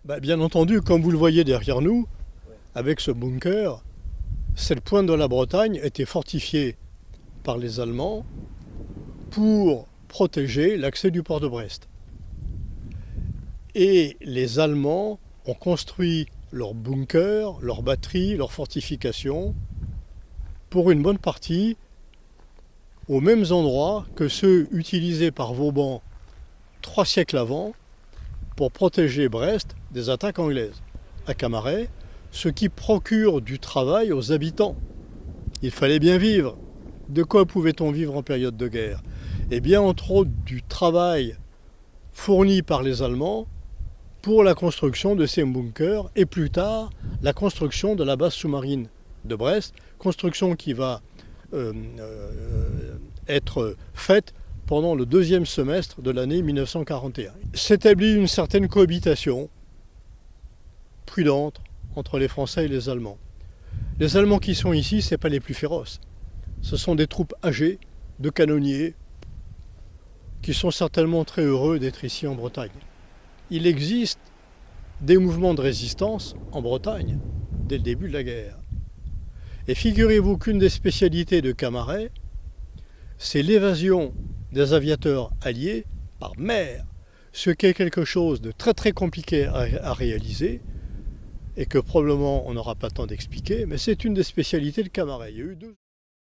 Bien entendu, comme vous le voyez derrière nous, avec ce bunker, cette pointe de la Bretagne était fortifiée par les Allemands pour protéger l'accès du port de Brest. Et les Allemands ont construit leurs bunkers, leurs batteries, leurs fortifications, pour une bonne partie, aux mêmes endroits que ceux utilisés par Vauban 3 siècles avant pour protéger Brest des attaques anglaises. À Camaret, ce qui procure du travail aux habitants. Il fallait bien vivre. De quoi pouvait-on vivre en période de guerre? Eh bien, entre autres, du travail fourni par les Allemands pour la construction de ces bunkers et plus tard la construction de la base sous-marine de Brest, construction qui va être faite pendant le deuxième semestre de l'année 1941. S'établit une certaine cohabitation prudente entre les Français et les Allemands. Les Allemands qui sont ici, ce n'est pas les plus féroces. Ce sont des troupes âgées, de canonniers, qui sont certainement très heureux d'être ici en Bretagne. Il existe des mouvements de résistance en Bretagne dès le début de la guerre. Et figurez-vous qu'une des spécialités de Camaret, c'est l'évasion des aviateurs alliés par mer, ce qui est quelque chose de très très compliqué à réaliser et que probablement on n'aura pas le temps d'expliquer, mais c'est une des spécialités de Camaret. Il y a eu deux